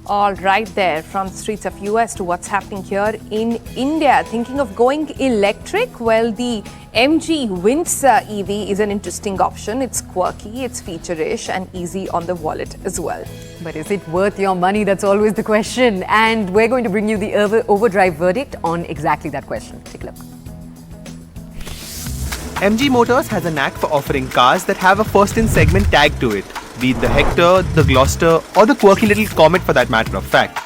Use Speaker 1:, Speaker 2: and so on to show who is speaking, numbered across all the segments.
Speaker 1: All right there, from streets of US to what's happening here in India. Thinking of going electric? Well, the MG Windsor EV is an interesting option. It's quirky, it's feature-ish and easy on the wallet as well.
Speaker 2: But is it worth your money? That's always the question. And we're going to bring you the Overdrive verdict on exactly that question. Take a look.
Speaker 3: MG Motors has a knack for offering cars that have a first-in segment tag to it, be it the Hector, the Gloucester or the quirky little Comet for that matter of fact.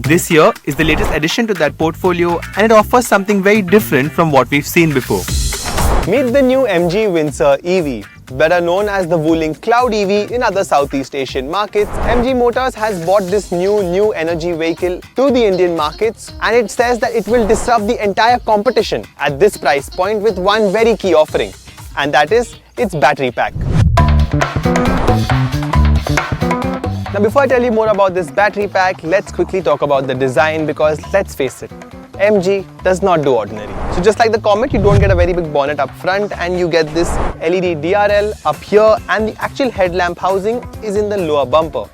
Speaker 3: This year is the latest addition to that portfolio and it offers something very different from what we've seen before.
Speaker 4: Meet the new MG Windsor EV. Better known as the Wuling Cloud EV in other Southeast Asian markets, MG Motors has brought this new energy vehicle to the Indian markets, and it says that it will disrupt the entire competition at this price point with one very key offering, and that is its battery pack. Now before I tell you more about this battery pack, let's quickly talk about the design, because let's face it, MG does not do ordinary. So just like the Comet, you don't get a very big bonnet up front and you get this LED DRL up here, and the actual headlamp housing is in the lower bumper.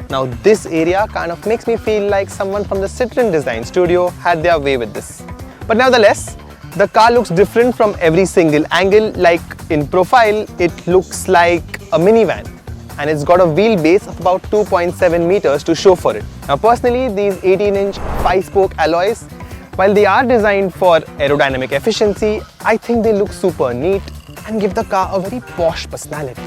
Speaker 4: Now this area kind of makes me feel like someone from the Citroen design studio had their way with this. But nevertheless, the car looks different from every single angle. Like in profile, it looks like a minivan, and it's got a wheelbase of about 2.7 meters to show for it. Now personally, these 18-inch 5-spoke alloys, while they are designed for aerodynamic efficiency, I think they look super neat and give the car a very posh personality.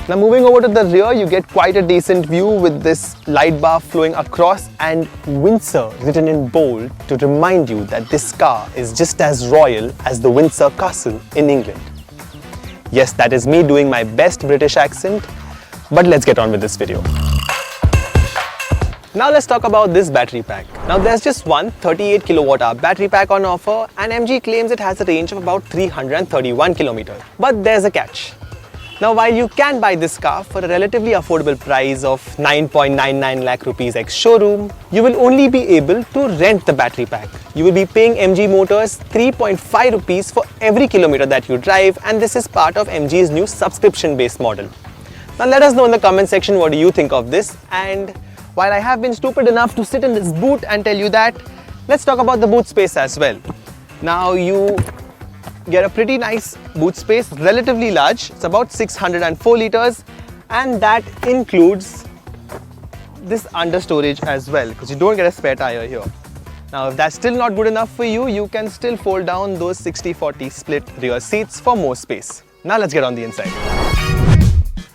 Speaker 4: Now moving over to the rear, you get quite a decent view with this light bar flowing across and Windsor written in bold to remind you that this car is just as royal as the Windsor Castle in England. Yes, that is me doing my best British accent, but let's get on with this video. Now let's talk about this battery pack. Now there's just one 38 kWh battery pack on offer, and MG claims it has a range of about 331 km. But there's a catch. Now while you can buy this car for a relatively affordable price of 9.99 lakh rupees ex-showroom, you will only be able to rent the battery pack. You will be paying MG Motors 3.5 rupees for every kilometer that you drive, and this is part of MG's new subscription-based model. Now let us know in the comment section what do you think of this, and while I have been stupid enough to sit in this boot and tell you that, let's talk about the boot space as well. Now you get a pretty nice boot space, relatively large. It's about 604 liters, and that includes this under storage as well, because you don't get a spare tire here. Now if that's still not good enough for you, you can still fold down those 60-40 split rear seats for more space. Now let's get on the inside.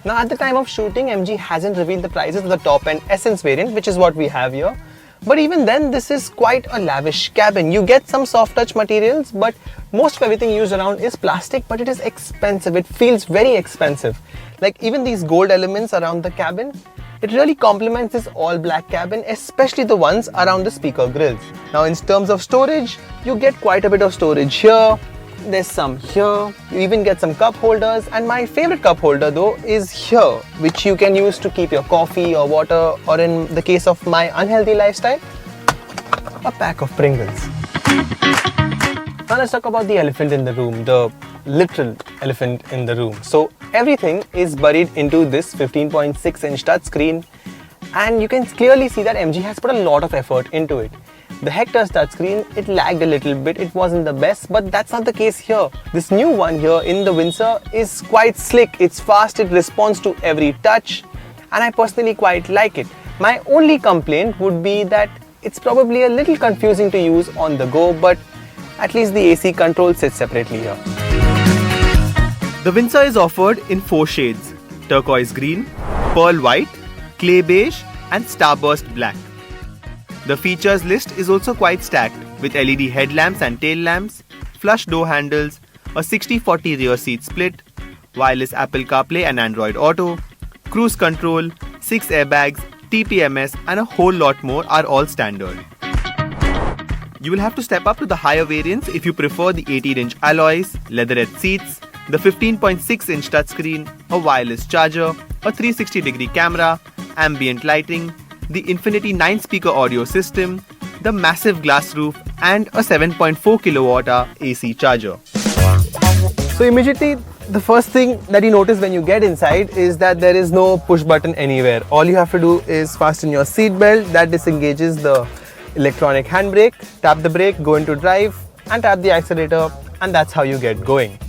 Speaker 4: Now at the time of shooting, MG hasn't revealed the prices of the top-end Essence variant, which is what we have here. But even then, this is quite a lavish cabin. You get some soft touch materials, but most of everything used around is plastic, but it is expensive. It feels very expensive. Like even these gold elements around the cabin, it really complements this all black cabin, especially the ones around the speaker grills. Now in terms of storage, you get quite a bit of storage here. There's some here, you even get some cup holders, and my favorite cup holder though is here, which you can use to keep your coffee or water, or in the case of my unhealthy lifestyle, a pack of Pringles. Now let's talk about the elephant in the room, the literal elephant in the room. So everything is buried into this 15.6-inch touchscreen, and you can clearly see that MG has put a lot of effort into it. The Hector's touchscreen, it lagged a little bit, it wasn't the best, but that's not the case here. This new one here in the Windsor is quite slick, it's fast, it responds to every touch, and I personally quite like it. My only complaint would be that it's probably a little confusing to use on the go, but at least the AC control sits separately here.
Speaker 3: The Windsor is offered in 4 shades: turquoise green, pearl white, clay beige and starburst black. The features list is also quite stacked, with LED headlamps and tail lamps, flush door handles, a 60-40 rear seat split, wireless Apple CarPlay and Android Auto, cruise control, 6 airbags, TPMS and a whole lot more are all standard. You will have to step up to the higher variants if you prefer the 18-inch alloys, leatherette seats, the 15.6-inch touchscreen, a wireless charger, a 360-degree camera, ambient lighting, the Infinity 9-speaker audio system, the massive glass roof and a 7.4 kWh AC charger.
Speaker 4: So immediately the first thing that you notice when you get inside is that there is no push button anywhere. All you have to do is fasten your seat belt. That disengages the electronic handbrake. Tap the brake, go into drive and tap the accelerator, and that's how you get going.